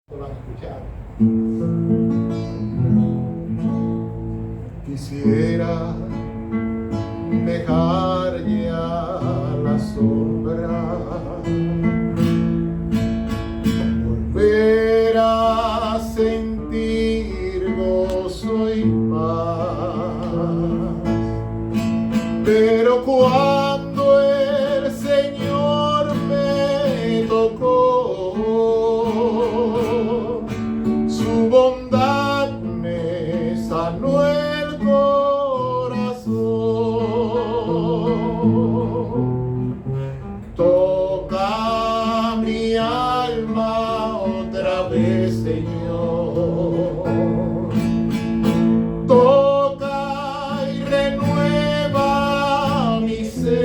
Lo van a escuchar. Quisiera dejar ya la sombra, volver a sentir gozo y paz, pero cuando el Señor me tocó, su bondad me sanó el corazón. Toca mi alma otra vez, Señor. Toca y renueva mi ser.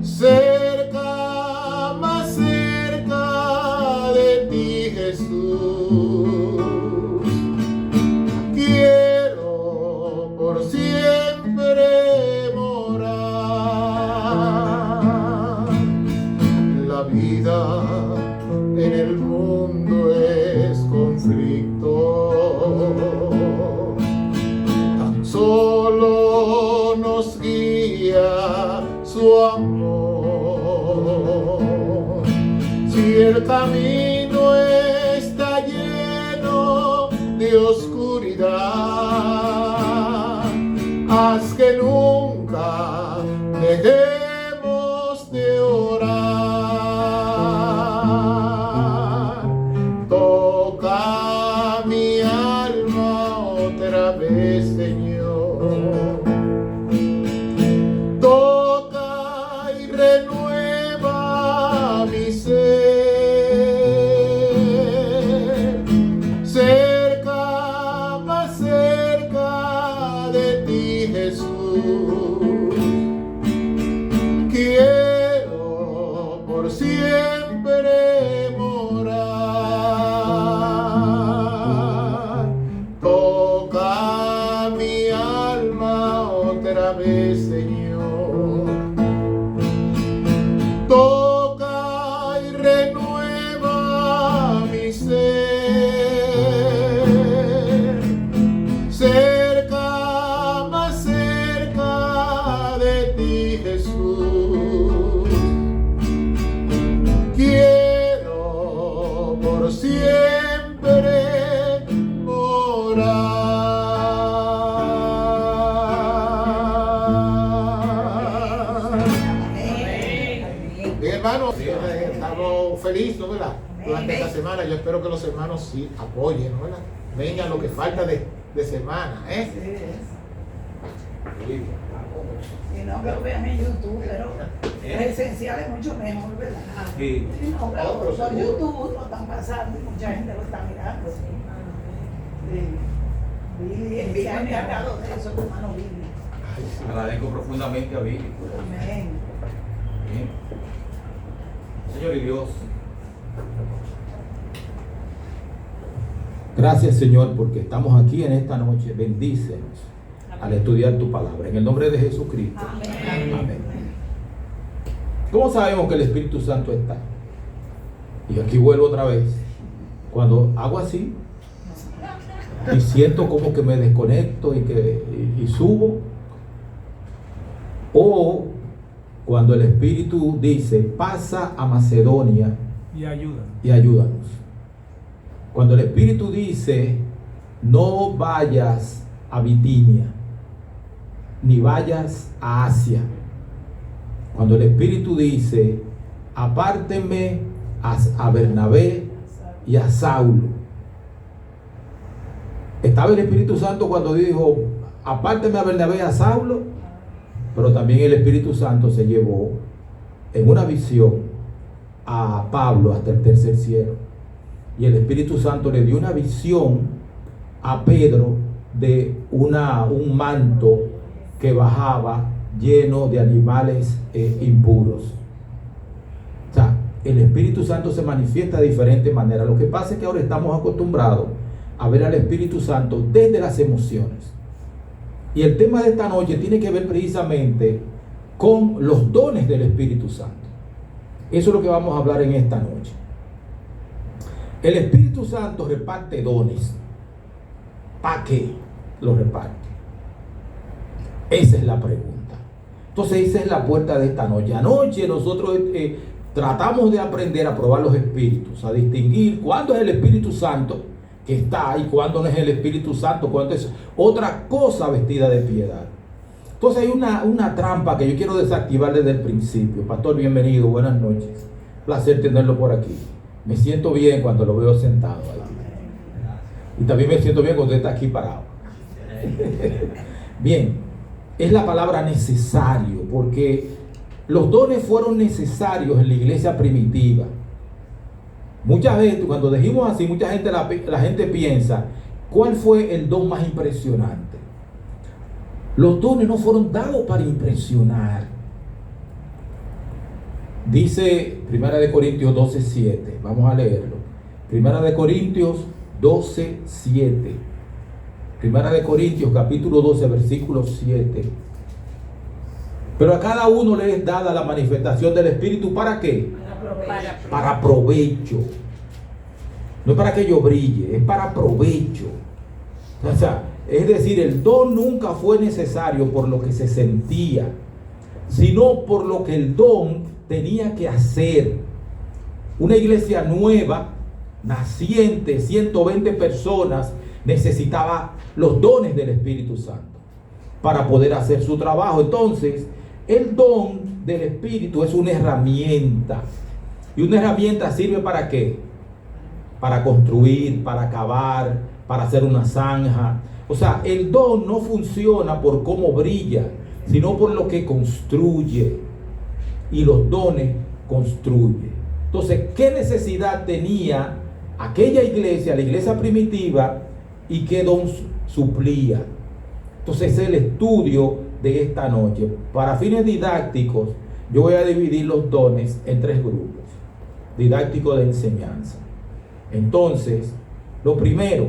Cerca, más cerca de ti, Jesús. Quiero por siempre morar. La vida en el mundo es conflicto. Tan solo nos guía su amor. Si el camino está lleno de oscuridad, haz que nunca dejemos de orar. Toca mi alma otra vez, Señor. Toca y renueva mi ser. Cerca, más cerca de ti, Jesús. Quiero por siempre morar. Toca mi alma otra vez, Señor. Toca y renueva mi ser. Cerca, más cerca de ti, Jesús. Quiero por siempre morar. Bien, hermanos, estamos felices, ¿no, verdad? Durante esta semana, yo espero que los hermanos sí apoyen, ¿no, verdad? Vengan lo que falta de semana, ¿eh? Sí, y no que lo vean en YouTube, pero presencial es mucho mejor, ¿verdad? Sí. No, pero por YouTube lo están pasando y mucha gente lo está mirando. Billy es bien encargado de eso, tu hermano Billy. Ay, sí. Agradezco profundamente a Billy. Amén. Bien. Señor y Dios, gracias, Señor, porque estamos aquí en esta noche. Bendícenos al estudiar tu palabra. En el nombre de Jesucristo. Amén. Amén. ¿Cómo sabemos que el Espíritu Santo está? Y aquí vuelvo otra vez. Cuando hago así y siento como que me desconecto y subo, o cuando el Espíritu dice, pasa a Macedonia y ayuda. y ayúdanos. Cuando el Espíritu dice, no vayas a Bitinia, ni vayas a Asia. Cuando el Espíritu dice, apártenme a Bernabé y a Saulo. Estaba el Espíritu Santo cuando dijo, apártenme a Bernabé y a Saulo, pero también el Espíritu Santo se llevó en una visión a Pablo hasta el tercer cielo. Y el Espíritu Santo le dio una visión a Pedro de un manto que bajaba lleno de animales impuros. O sea, el Espíritu Santo se manifiesta de diferentes maneras. Lo que pasa es que ahora estamos acostumbrados a ver al Espíritu Santo desde las emociones. Y el tema de esta noche tiene que ver precisamente con los dones del Espíritu Santo. Eso es lo que vamos a hablar en esta noche. El Espíritu Santo reparte dones. ¿Para qué los reparte? Esa es la pregunta. Entonces esa es la puerta de esta noche. Anoche nosotros tratamos de aprender a probar los espíritus, a distinguir cuándo es el Espíritu Santo que está y cuándo no es el Espíritu Santo, cuándo es otra cosa vestida de piedad. Entonces hay una trampa que yo quiero desactivar desde el principio. Pastor, bienvenido, buenas noches. Placer tenerlo por aquí. Me siento bien cuando lo veo sentado aquí. Y también me siento bien cuando usted está aquí parado. Bien, es la palabra necesario, porque los dones fueron necesarios en la iglesia primitiva. Muchas veces, cuando decimos así, mucha gente, la gente piensa, ¿cuál fue el don más impresionante? Los dones no fueron dados para impresionar. Dice 1 Corintios 12:7. Vamos a leerlo. 1 Corintios 12:7. 1 Corintios capítulo 12, versículo 7. Pero a cada uno le es dada la manifestación del Espíritu. ¿Para qué? Para provecho. No es para que yo brille, es para provecho. O sea, es decir, el don nunca fue necesario por lo que se sentía, sino por lo que el don tenía que hacer. Una iglesia nueva, naciente, 120 personas, necesitaba los dones del Espíritu Santo para poder hacer su trabajo. Entonces, el don del Espíritu es una herramienta. ¿Y una herramienta sirve para qué? Para construir, para cavar, para hacer una zanja. O sea, el don no funciona por cómo brilla, sino por lo que construye. Y los dones construyen. Entonces, ¿qué necesidad tenía aquella iglesia, la iglesia primitiva, y qué don suplía? Entonces, es el estudio de esta noche. Para fines didácticos, yo voy a dividir los dones en 3 grupos. Didáctico de enseñanza. Entonces, lo primero,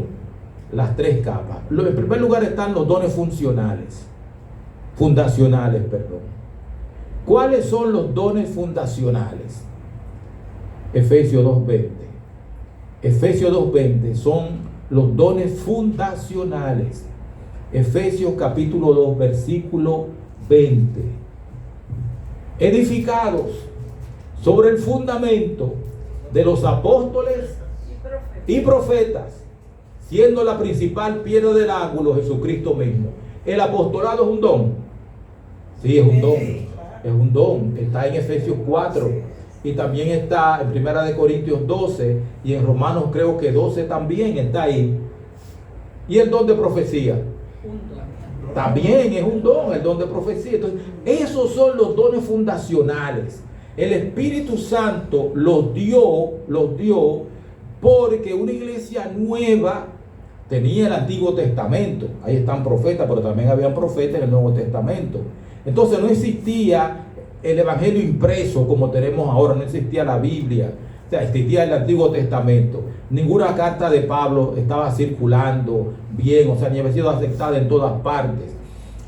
las 3 capas. En primer lugar están los dones funcionales. Fundacionales, perdón. ¿Cuáles son los dones fundacionales? Efesios 2:20. Efesios 2:20 son los dones fundacionales. Efesios capítulo 2, versículo 20. Edificados sobre el fundamento de los apóstoles y profetas, siendo la principal piedra del ángulo Jesucristo mismo. ¿El apostolado es un don? Sí, es un don. Es un don. Está en Efesios 4 y también está en 1 Corintios 12 y en Romanos creo que 12 también está ahí. ¿Y el don de profecía? También es un don, el don de profecía. Entonces, esos son los dones fundacionales. El Espíritu Santo los dio porque una iglesia nueva tenía el Antiguo Testamento. Ahí están profetas, pero también habían profetas en el Nuevo Testamento. Entonces no existía el Evangelio impreso como tenemos ahora, no existía la Biblia, o sea, existía el Antiguo Testamento. Ninguna carta de Pablo estaba circulando bien, o sea, ni había sido aceptada en todas partes.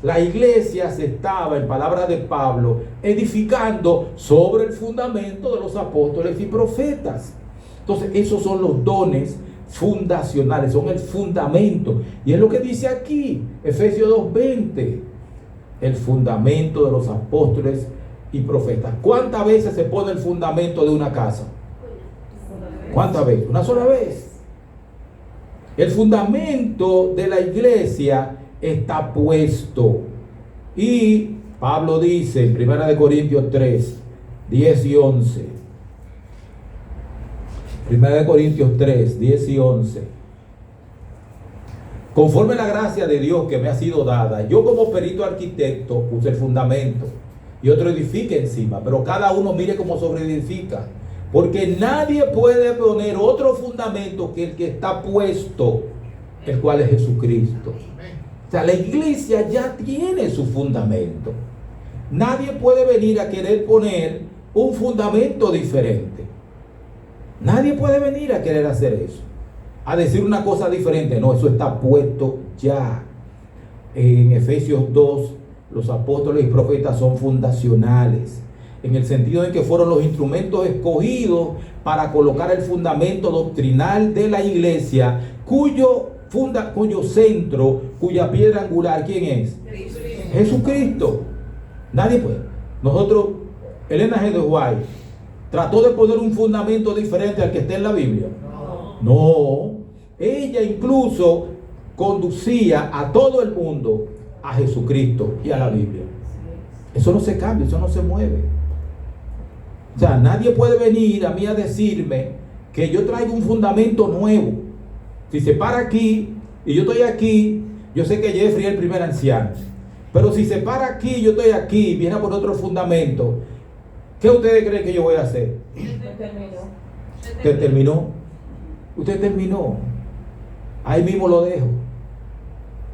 La iglesia se estaba, en palabras de Pablo, edificando sobre el fundamento de los apóstoles y profetas. Entonces, esos son los dones fundacionales, son el fundamento. Y es lo que dice aquí, Efesios 2:20, el fundamento de los apóstoles y profetas. ¿Cuántas veces se pone el fundamento de una casa? ¿Cuántas veces? Una sola vez. El fundamento de la iglesia está puesto. Y Pablo dice en 1 Corintios 3, 10 y 11. 1 Corintios 3, 10 y 11. Conforme la gracia de Dios que me ha sido dada, yo como perito arquitecto puse el fundamento y otro edifica encima, pero cada uno mire cómo sobreedifica, porque nadie puede poner otro fundamento que el que está puesto, el cual es Jesucristo. O sea, la iglesia ya tiene su fundamento. Nadie puede venir a querer poner un fundamento diferente. Nadie puede venir a querer hacer eso, a decir una cosa diferente. No, eso está puesto ya. En Efesios 2, los apóstoles y profetas son fundacionales. en el sentido de que fueron los instrumentos escogidos para colocar el fundamento doctrinal de la iglesia, cuyo centro, cuya piedra angular, ¿quién es? Jesucristo. Nadie puede. Nosotros, Elena G. de White, trató de poner un fundamento diferente al que está en la Biblia. No. Ella incluso conducía a todo el mundo a Jesucristo y a la Biblia. Eso no se cambia, eso no se mueve. O sea, nadie puede venir a mí a decirme que yo traigo un fundamento nuevo. Si se para aquí y yo estoy aquí, yo sé que Jeffrey es el primer anciano. Pero si se para aquí y yo estoy aquí, viene por otro fundamento, ¿qué ustedes creen que yo voy a hacer? ¿Usted terminó? Usted terminó. Ahí mismo lo dejo.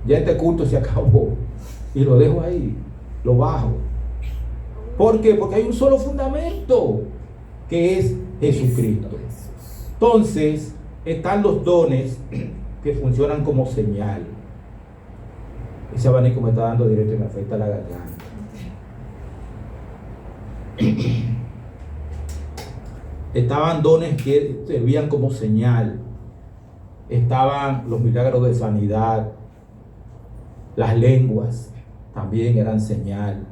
Ya este culto se acabó. Y lo dejo ahí. Lo bajo. ¿Por qué? Porque hay un solo fundamento, que es Jesucristo. Entonces, están los dones que funcionan como señal. Ese abanico me está dando directo y me afecta la garganta. Estaban dones que servían como señal. Estaban los milagros de sanidad. Las lenguas también eran señal.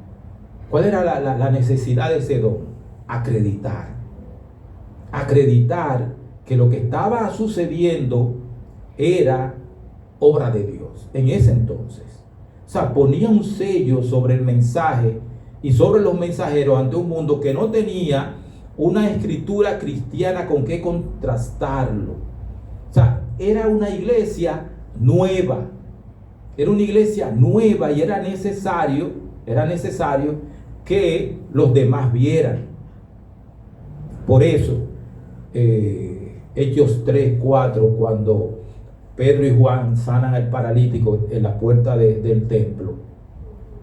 ¿Cuál era la necesidad de ese don? Acreditar. Acreditar que lo que estaba sucediendo era obra de Dios en ese entonces. O sea, ponía un sello sobre el mensaje y sobre los mensajeros ante un mundo que no tenía una escritura cristiana con que contrastarlo. O sea, era una iglesia nueva. Era una iglesia nueva y era necesario que los demás vieran. Por eso, Hechos 3:4, cuando Pedro y Juan sanan al paralítico en la puerta del templo,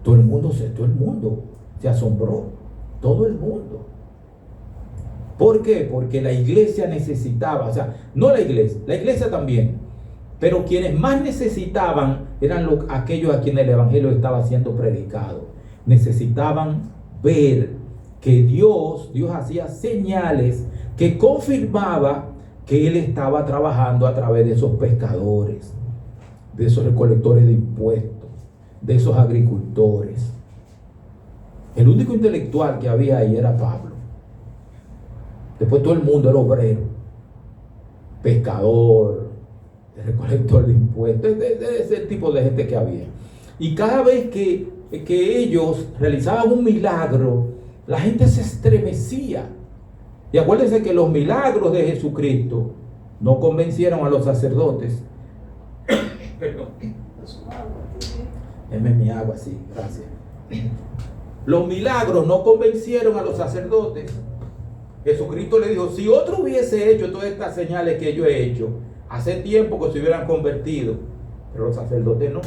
todo el mundo se asombró. Todo el mundo. ¿Por qué? Porque la iglesia necesitaba, o sea, no la iglesia también, pero quienes más necesitaban eran aquellos a quienes el evangelio estaba siendo predicado. Necesitaban ver que Dios hacía señales que confirmaba que Él estaba trabajando a través de esos pescadores, de esos recolectores de impuestos, de esos agricultores. El único intelectual que había ahí era Pablo. Después todo el mundo era obrero, pescador, recolector de impuestos, de ese tipo de gente que había. Y cada vez que ellos realizaban un milagro, la gente se estremecía. Y acuérdense que los milagros de Jesucristo no convencieron a los sacerdotes. Perdón. Deme mi agua, sí, gracias. Los milagros no convencieron a los sacerdotes. Jesucristo le dijo, si otro hubiese hecho todas estas señales que yo he hecho, hace tiempo que se hubieran convertido, pero los sacerdotes no.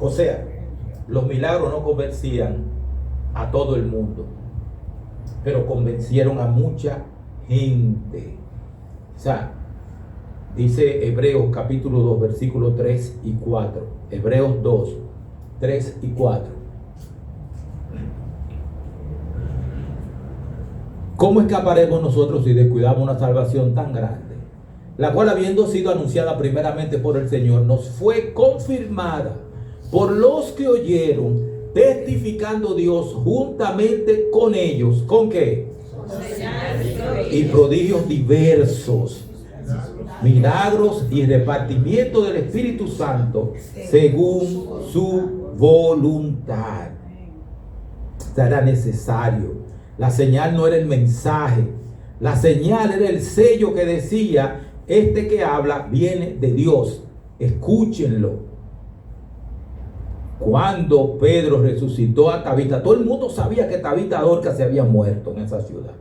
O sea, los milagros no convencían a todo el mundo, pero convencieron a mucha gente. O sea, dice Hebreos capítulo 2, versículos 3 y 4. Hebreos 2, 3 y 4. ¿Cómo escaparemos nosotros si descuidamos una salvación tan grande, la cual, habiendo sido anunciada primeramente por el Señor, nos fue confirmada por los que oyeron, testificando Dios juntamente con ellos? ¿Con qué? Y prodigios diversos, milagros y repartimiento del Espíritu Santo según su voluntad. Era necesario. La señal no era el mensaje, la señal era el sello que decía: este que habla viene de Dios, escúchenlo. Cuando Pedro resucitó a Tabita, todo el mundo sabía que Tabita Dorcas se había muerto en esa ciudad.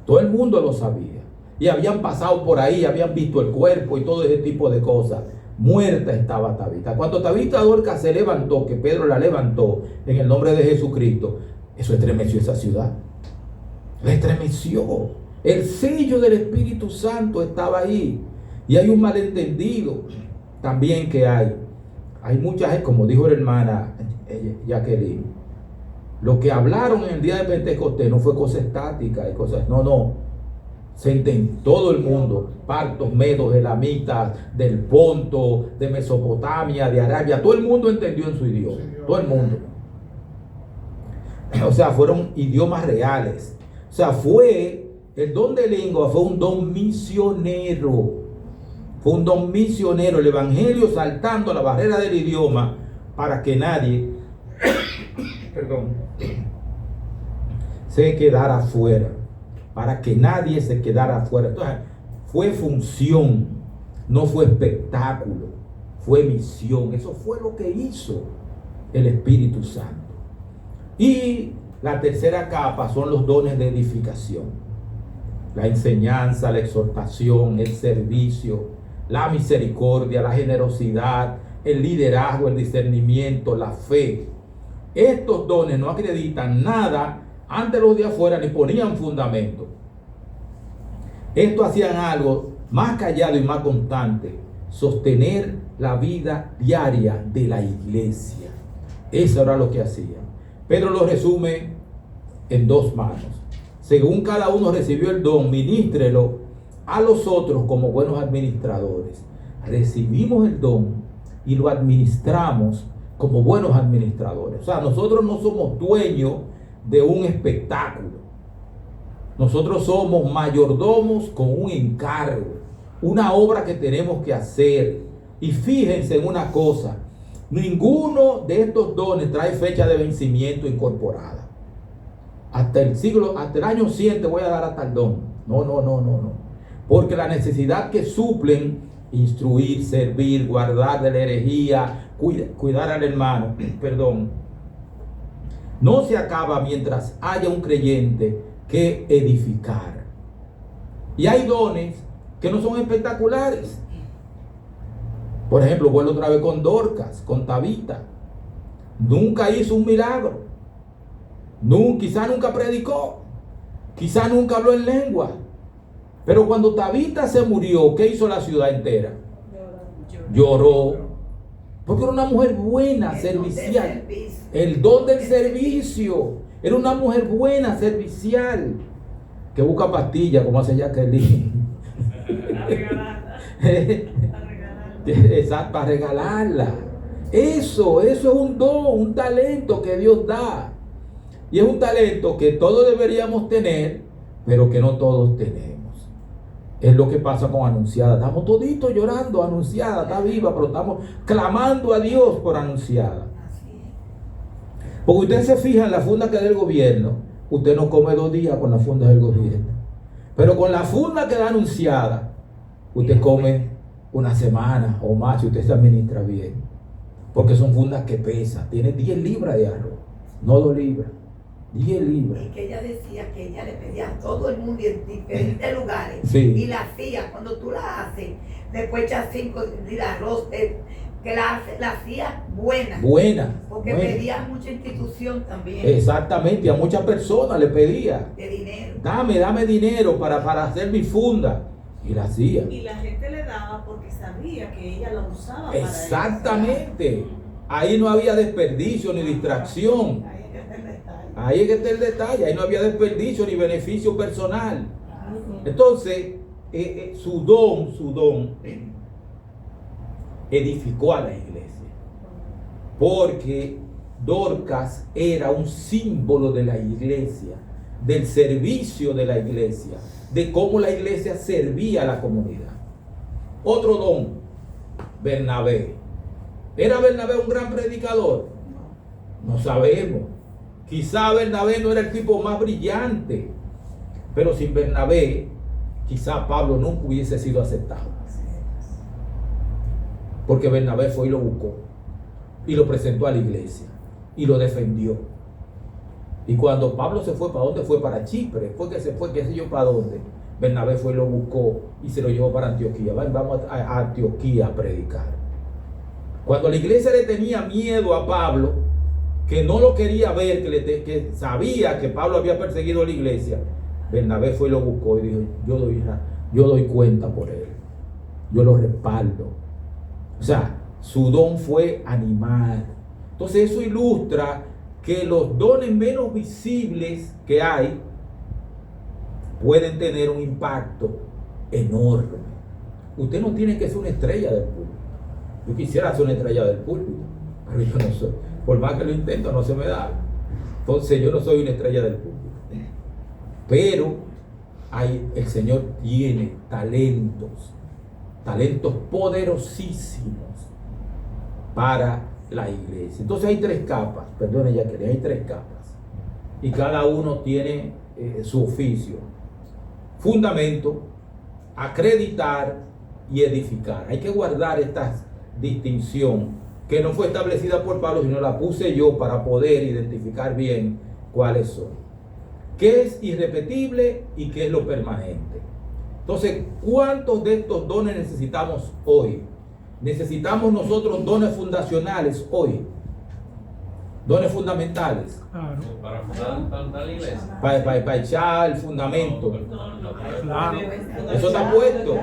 Todo el mundo lo sabía. Y habían pasado por ahí, habían visto el cuerpo y todo ese tipo de cosas. Muerta estaba Tabita. Cuando Tabita Dorcas se levantó, que Pedro la levantó en el nombre de Jesucristo, eso estremeció esa ciudad. La estremeció. El sello del Espíritu Santo estaba ahí. Y hay un malentendido también que hay mucha gente, como dijo la hermana Jacqueline, lo que hablaron en el día de Pentecostés no fue cosa estática y cosas, no. Se entendió todo el mundo, partos, medos, elamitas, del Ponto, de Mesopotamia, de Arabia, todo el mundo entendió en su idioma, todo el mundo. O sea, fueron idiomas reales. O sea, el don de lengua fue un don misionero. Fue un don misionero, el evangelio saltando la barrera del idioma para que nadie se quedara fuera. Para que nadie se quedara fuera. Entonces, fue función, no fue espectáculo, fue misión. Eso fue lo que hizo el Espíritu Santo. Y la tercera capa son los dones de edificación. La enseñanza, la exhortación, el servicio, la misericordia, la generosidad, el liderazgo, el discernimiento, la fe. Estos dones no acreditan nada ante los de afuera ni ponían fundamento. Estos hacían algo más callado y más constante: sostener la vida diaria de la iglesia. Eso era lo que hacían. Pedro lo resume en 2 manos. Según cada uno recibió el don, ministrelo a los otros como buenos administradores. Recibimos el don y lo administramos como buenos administradores. O sea, nosotros no somos dueños de un espectáculo. Nosotros somos mayordomos con un encargo, una obra que tenemos que hacer. Y fíjense en una cosa: ninguno de estos dones trae fecha de vencimiento incorporada. Hasta el año 100 te voy a dar hasta el don. No. Porque la necesidad que suplen, instruir, servir, guardar de la herejía, cuidar al hermano, no se acaba mientras haya un creyente que edificar. Y hay dones que no son espectaculares. Por ejemplo, vuelvo otra vez con Dorcas, con Tabita. Nunca hizo un milagro. Quizá nunca predicó. Quizá nunca habló en lengua. Pero cuando Tabita se murió, ¿qué hizo la ciudad entera? Lloró. Porque era una mujer buena, servicial. El don del servicio. Era una mujer buena, servicial. Que busca pastillas, como hace Jacqueline. Exacto, para regalarla. Eso es un don, un talento que Dios da. Y es un talento que todos deberíamos tener, pero que no todos tenemos. Es lo que pasa con Anunciada. Estamos toditos llorando. Anunciada está viva, pero estamos clamando a Dios por Anunciada. Porque usted se fija en la funda que es del gobierno. Usted no come 2 días con la funda del gobierno. Pero con la funda que da Anunciada, usted come una semana o más si usted se administra bien. Porque son fundas que pesan. Tiene 10 libras de arroz, no 2 libras. 10 libras. Y que ella decía que ella le pedía a todo el mundo en diferentes lugares. Sí. Y la hacía, cuando tú la haces, después echas 5 de arroz, que la hacía buena. Porque buena. pedía mucha institución también. Exactamente, a muchas personas le pedía. De dinero. Dame dinero para hacer mi funda. Y la hacía. Y la gente le daba porque sabía que ella la usaba para eso. Exactamente. Ahí no había desperdicio ni distracción. Ahí es que está el detalle. Ahí no había desperdicio ni beneficio personal. Entonces, su don edificó a la iglesia. Porque Dorcas era un símbolo de la iglesia, del servicio de la iglesia, de cómo la iglesia servía a la comunidad. Otro don, Bernabé. ¿Era Bernabé un gran predicador? No sabemos. Quizá Bernabé no era el tipo más brillante, pero sin Bernabé, quizá Pablo nunca hubiese sido aceptado. Porque Bernabé fue y lo buscó, y lo presentó a la iglesia, y lo defendió. Y cuando Pablo se fue, ¿para dónde fue? Para Chipre. Fue que se fue, qué sé yo, ¿para dónde? Bernabé fue y lo buscó, y se lo llevó para Antioquía. Vamos a Antioquía a predicar. Cuando la iglesia le tenía miedo a Pablo, que no lo quería ver, que sabía que Pablo había perseguido a la iglesia, Bernabé fue y lo buscó y dijo: yo doy cuenta por él, yo lo respaldo. O sea, su don fue animar. Entonces eso ilustra que los dones menos visibles que hay pueden tener un impacto enorme. Usted no tiene que ser una estrella del púlpito. Yo quisiera ser una estrella del púlpito, pero yo no soy. Por más que lo intento, no se me da. Entonces yo no soy una estrella del púlpito. Pero el Señor tiene talentos poderosísimos para la iglesia. Entonces hay 3 capas, perdone Jacqueline, hay 3 capas. Y cada uno tiene su oficio. Fundamento, acreditar y edificar. Hay que guardar esta distinción que no fue establecida por Pablo, sino la puse yo para poder identificar bien cuáles son. ¿Qué es irrepetible y qué es lo permanente? Entonces, ¿cuántos de estos dones necesitamos hoy? Necesitamos nosotros dones fundacionales hoy. Dones fundamentales. Claro. Para fundar la iglesia. Para echar el fundamento. Claro. Eso está puesto.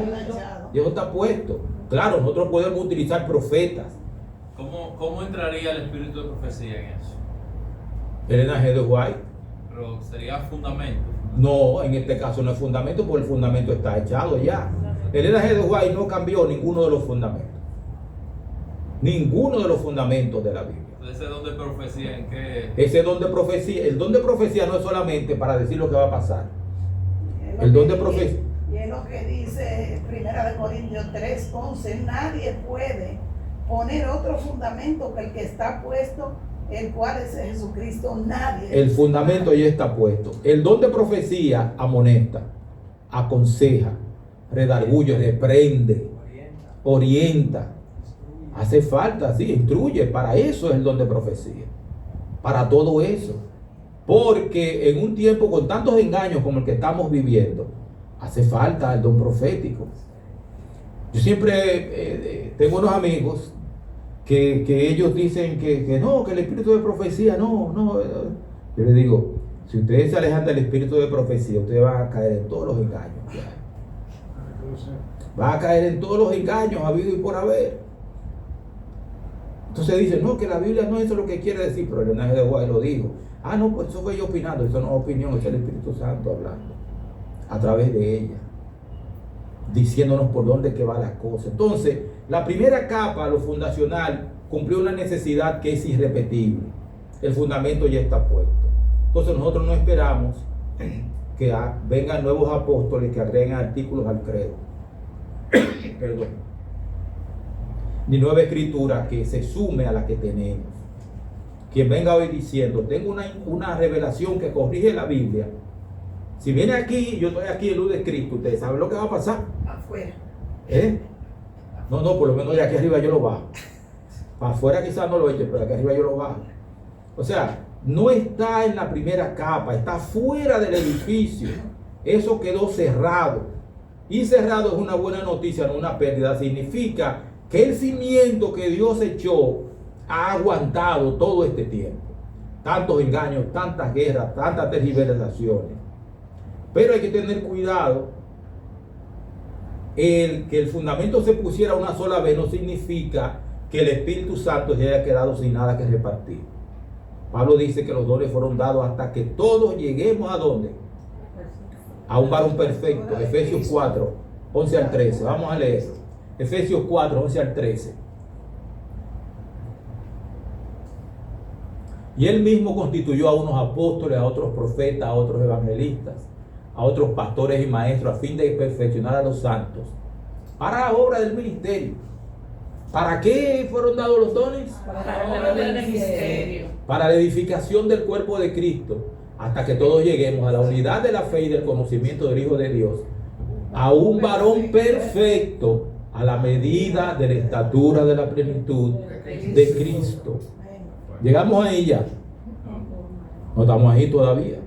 Eso está puesto. Claro, nosotros podemos utilizar profetas. ¿Cómo entraría el espíritu de profecía en eso? Elena G. de White. Pero sería fundamento. No, en este caso no es fundamento, porque el fundamento está echado ya. Elena G. de White no cambió ninguno de los fundamentos. Ninguno de los fundamentos de la Biblia. Ese don de profecía, ¿en qué? Ese don de profecía, el don de profecía no es solamente para decir lo que va a pasar. El don de profecía. Y es lo que dice 1 Corintios 3:11, nadie puede poner otro fundamento que el que está puesto, el cual es Jesucristo, nadie. El fundamento ya está puesto. El don de profecía amonesta, aconseja, redarguye, reprende, orienta. Hace falta, sí, instruye. Para eso es el don de profecía. Para todo eso. Porque en un tiempo con tantos engaños como el que estamos viviendo, hace falta el don profético. Yo siempre tengo unos amigos que ellos dicen que no, que el espíritu de profecía, no. Yo les digo, si ustedes se alejan del espíritu de profecía, ustedes van a caer en todos los engaños. Van a caer en todos los engaños habido y por haber. Entonces dicen, no, que la Biblia no es eso lo que quiere decir, pero el Elena G. de White lo dijo. Ah, no, pues eso fue yo opinando, eso no es opinión, es el Espíritu Santo hablando a través de ella, diciéndonos por dónde que va la cosa. Entonces, la primera capa, lo fundacional, cumplió una necesidad que es irrepetible. El fundamento ya está puesto. Entonces nosotros no esperamos que vengan nuevos apóstoles que agreguen artículos al credo. Perdón. Ni nueva escritura que se sume a la que tenemos. Quien venga hoy diciendo, tengo una revelación que corrige la Biblia. Si viene aquí, yo estoy aquí en luz de Cristo, ustedes saben lo que va a pasar. Afuera. No, por lo menos de aquí arriba yo lo bajo. Para afuera quizás no lo eche, pero aquí arriba yo lo bajo. O sea, no está en la primera capa, está fuera del edificio. Eso quedó cerrado. Y cerrado es una buena noticia, no una pérdida. Significa que el cimiento que Dios echó ha aguantado todo este tiempo. Tantos engaños, tantas guerras, tantas tergiversaciones. Pero hay que tener cuidado. Que el fundamento se pusiera una sola vez no significa que el Espíritu Santo se haya quedado sin nada que repartir. Pablo dice que los dones fueron dados hasta que todos lleguemos a ¿dónde? A un varón perfecto. Efesios 4, 11 al 13. Vamos a leer. Efesios 4, 11 al 13. Y él mismo constituyó a unos apóstoles, a otros profetas, a otros evangelistas, a otros pastores y maestros, a fin de perfeccionar a los santos para la obra del ministerio. ¿Para qué fueron dados los dones? Para la obra del ministerio. Para la edificación del cuerpo de Cristo, hasta que todos lleguemos a la unidad de la fe y del conocimiento del Hijo de Dios, a un varón perfecto, a la medida de la estatura de la plenitud de Cristo. Llegamos ahí ya. No estamos ahí todavía.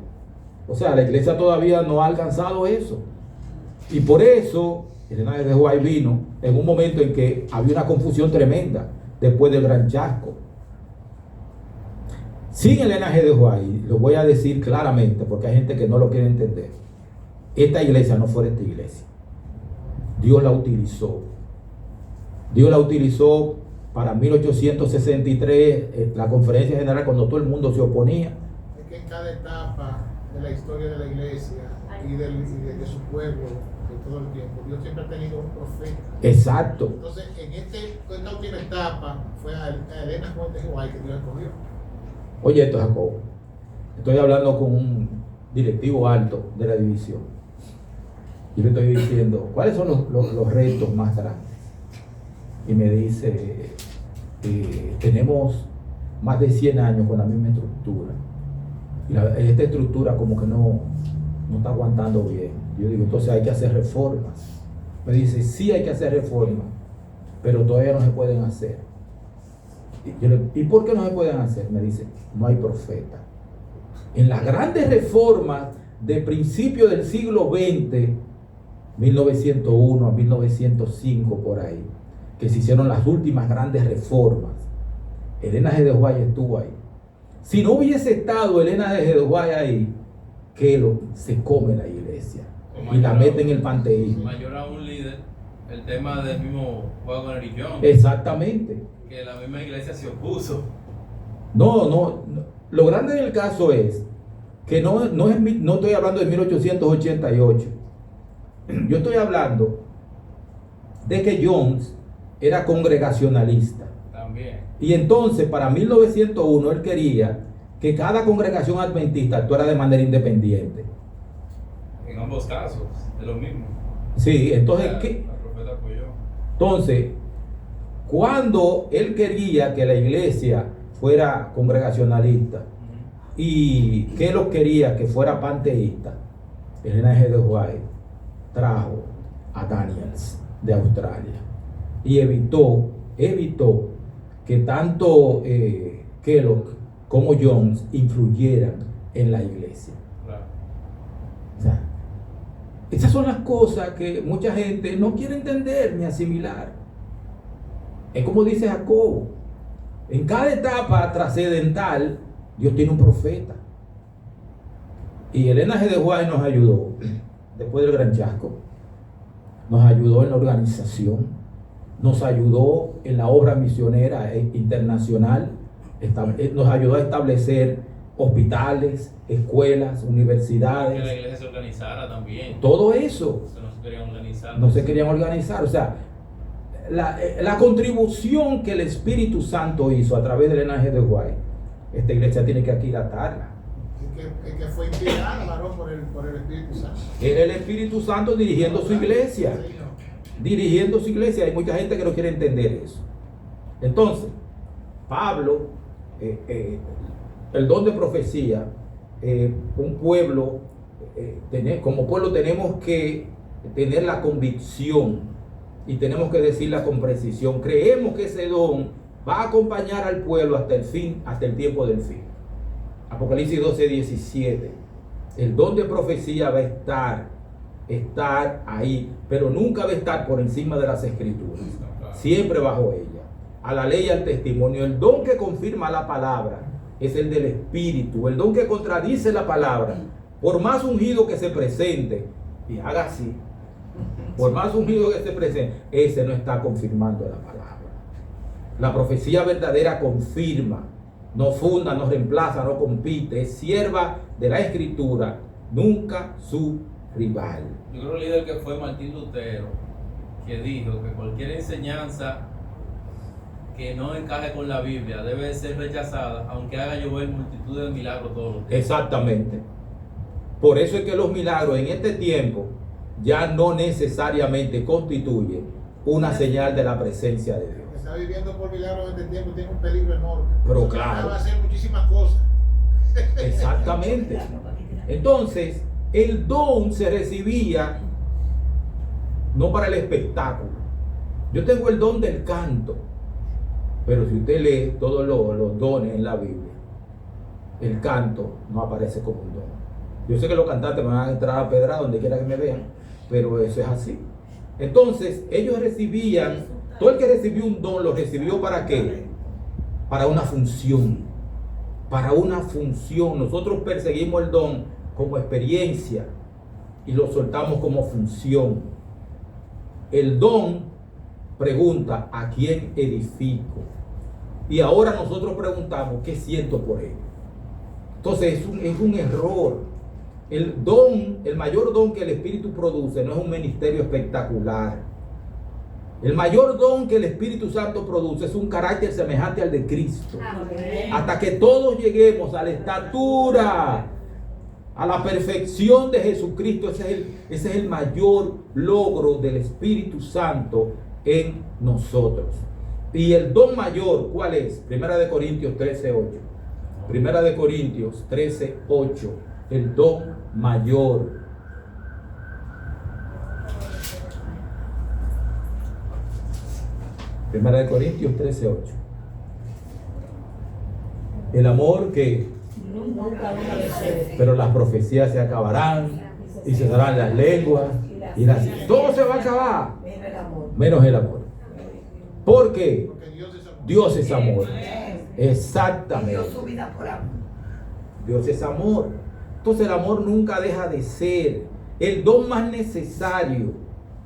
O sea, la iglesia todavía no ha alcanzado eso. Y por eso, Elena G. de White vino en un momento en que había una confusión tremenda después del gran chasco. Sin Elena G. de White, lo voy a decir claramente porque hay gente que no lo quiere entender. Esta iglesia no fuera esta iglesia. Dios la utilizó. Dios la utilizó para 1863, la conferencia general, cuando todo el mundo se oponía. Es que en cada etapa de la historia de la iglesia y de su pueblo, de todo el tiempo, Dios siempre ha tenido un profeta. Exacto. Entonces, en esta última etapa fue a Elena Juan de Jehová que Dios escogió. Oye esto, Jacobo. Estoy hablando con un directivo alto de la división. Yo le estoy diciendo, ¿cuáles son los retos más grandes? Y me dice, tenemos más de 100 años con la misma estructura. Y esta estructura como que no está aguantando bien. Yo digo, entonces hay que hacer reformas. Me dice, sí hay que hacer reformas, pero todavía no se pueden hacer. ¿Y por qué no se pueden hacer? Me dice, no hay profeta. En las grandes reformas de principio del siglo XX, 1901 a 1905 por ahí, que se hicieron las últimas grandes reformas, Elena G. de White estuvo ahí. Si no hubiese estado Elena G. de White ahí, Kellogg se come la iglesia y la mete en el panteísmo. Mayor a un líder, el tema del mismo Wagner y John. Exactamente. Que la misma iglesia se opuso. No. Lo grande del caso es que no estoy hablando de 1888. Yo estoy hablando de que Jones era congregacionalista. También. Y entonces, para 1901, él quería que cada congregación adventista actuara de manera independiente. En ambos casos, de lo mismo. Sí, entonces, La profeta apoyó. Entonces, cuando él quería que la iglesia fuera congregacionalista y que lo quería que fuera panteísta, Elena G. de White trajo a Daniels de Australia y evitó que tanto Kellogg como Jones influyeran en la iglesia. Claro. O sea, esas son las cosas que mucha gente no quiere entender ni asimilar. Es como dice Jacobo, en cada etapa trascendental Dios tiene un profeta. Y Elena G. de White nos ayudó después del Gran Chasco, nos ayudó en la organización, nos ayudó en la obra misionera internacional, nos ayudó a establecer hospitales, escuelas, universidades. Que la iglesia se organizara también. Todo eso. No se querían organizar. No se querían organizar. O sea, la contribución que el Espíritu Santo hizo a través del Elena G. de White, esta iglesia tiene que aquilatarla. Que fue inspirada, varón, por el Espíritu Santo. Era el Espíritu Santo dirigiendo su iglesia. Dirigiendo su iglesia. Hay mucha gente que no quiere entender eso. Entonces, Pablo, el don de profecía, un pueblo, como pueblo tenemos que tener la convicción y tenemos que decirla con precisión. Creemos que ese don va a acompañar al pueblo hasta el fin, hasta el tiempo del fin. Apocalipsis 12:17. El don de profecía va a estar ahí, pero nunca va a estar por encima de las escrituras, siempre bajo ella, a la ley y al testimonio. El don que confirma la palabra es el del Espíritu. El don que contradice la palabra, por más ungido que se presente, y haga así, por más ungido que se presente, ese no está confirmando la palabra. La profecía verdadera confirma, no funda, no reemplaza, no compite, es sierva de la Escritura, nunca su rival. Yo creo que el líder que fue Martín Lutero, que dijo que cualquier enseñanza que no encaje con la Biblia debe ser rechazada, aunque haga llover multitud de milagros todos los días. Exactamente. Por eso es que los milagros en este tiempo ya no necesariamente constituyen una señal de la presencia de Dios. Está viviendo por milagros en este tiempo, tiene un peligro enorme. Pero Porque claro, va a hacer muchísimas cosas. exactamente. Entonces, el don se recibía no para el espectáculo. Yo tengo el don del canto, pero si usted lee todos los dones en la Biblia, el canto no aparece como un don. Yo sé que los cantantes me van a entrar a pedra donde quiera que me vean, pero eso es así. Entonces, ellos recibían, todo el que recibió un don lo recibió ¿para qué? Para una función. Para una función. Nosotros perseguimos el don como experiencia y lo soltamos como función. El don pregunta, ¿a quién edifico? Y ahora nosotros preguntamos, ¿qué siento por él? Entonces es un error. El mayor don que el Espíritu produce no es un ministerio espectacular. El mayor don que el Espíritu Santo produce es un carácter semejante al de Cristo. Amén. Hasta que todos lleguemos a la estatura, a la perfección de Jesucristo. Ese es el mayor logro del Espíritu Santo en nosotros. Y el don mayor, ¿cuál es? Primera de Corintios 13:8. Primera de Corintios 13:8. El don mayor. Primera de Corintios 13:8. El amor que pero las profecías se acabarán y se darán las lenguas y todo se va a acabar menos el amor. ¿Por qué? Dios es amor. Exactamente. Dios es amor. Entonces el amor nunca deja de ser el don más necesario,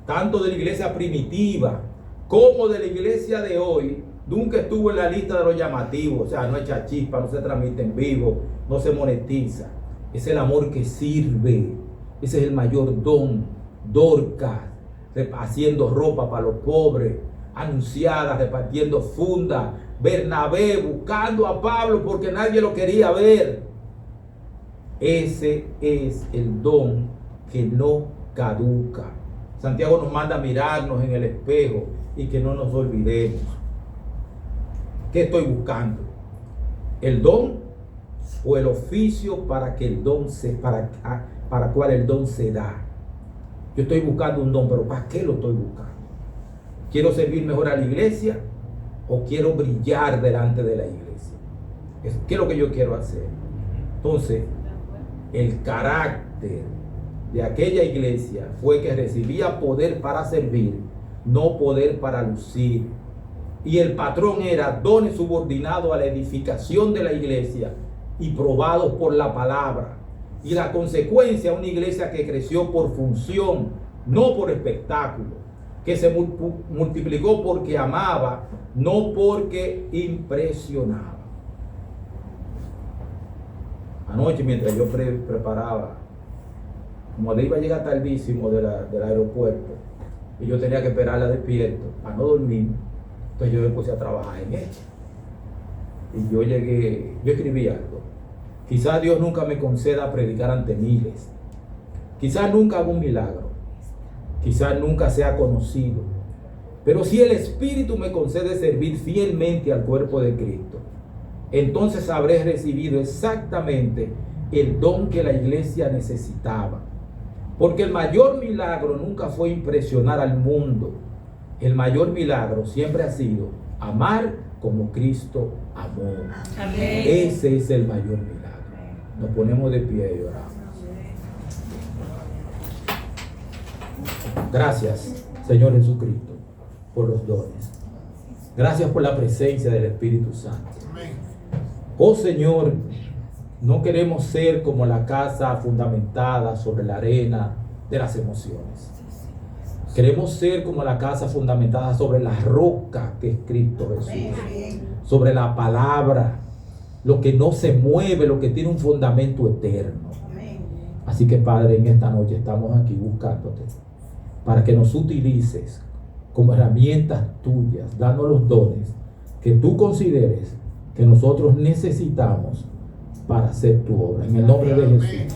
tanto de la iglesia primitiva como de la iglesia de hoy. Nunca estuvo en la lista de los llamativos. O sea, no echa chispa, no se transmite en vivo, no se monetiza. Es el amor que sirve. Ese es el mayor don. Dorcas haciendo ropa para los pobres, Anunciada repartiendo fundas, Bernabé buscando a Pablo porque nadie lo quería ver. Ese es el don que no caduca. Santiago nos manda a mirarnos en el espejo y que no nos olvidemos. ¿Qué estoy buscando? ¿El don o el oficio para que el don para cual el don se da? Yo estoy buscando un don, pero ¿para qué lo estoy buscando? ¿Quiero servir mejor a la iglesia o quiero brillar delante de la iglesia? ¿Qué es lo que yo quiero hacer? Entonces, el carácter de aquella iglesia fue que recibía poder para servir, no poder para lucir. Y el patrón era dones subordinados a la edificación de la iglesia y probados por la palabra. Y la consecuencia, una iglesia que creció por función, no por espectáculo, que se multiplicó porque amaba, no porque impresionaba. Anoche, mientras yo preparaba, como le iba a llegar tardísimo del aeropuerto, y yo tenía que esperarla despierto para no dormir, entonces yo me puse a trabajar en esto. Y yo escribí algo. Quizás Dios nunca me conceda predicar ante miles. Quizás nunca haga un milagro. Quizás nunca sea conocido. Pero si el Espíritu me concede servir fielmente al cuerpo de Cristo, entonces habré recibido exactamente el don que la iglesia necesitaba. Porque el mayor milagro nunca fue impresionar al mundo. El mayor milagro siempre ha sido amar como Cristo amó. Amén. Ese es el mayor milagro. Nos ponemos de pie y oramos. Gracias, Señor Jesucristo, por los dones. Gracias por la presencia del Espíritu Santo. Oh Señor, no queremos ser como la casa fundamentada sobre la arena de las emociones. Queremos ser como la casa fundamentada sobre la roca que es Cristo Jesús. Sobre la palabra, lo que no se mueve, lo que tiene un fundamento eterno. Así que Padre, en esta noche estamos aquí buscándote para que nos utilices como herramientas tuyas, dando los dones que tú consideres que nosotros necesitamos para hacer tu obra. En el nombre de Jesús.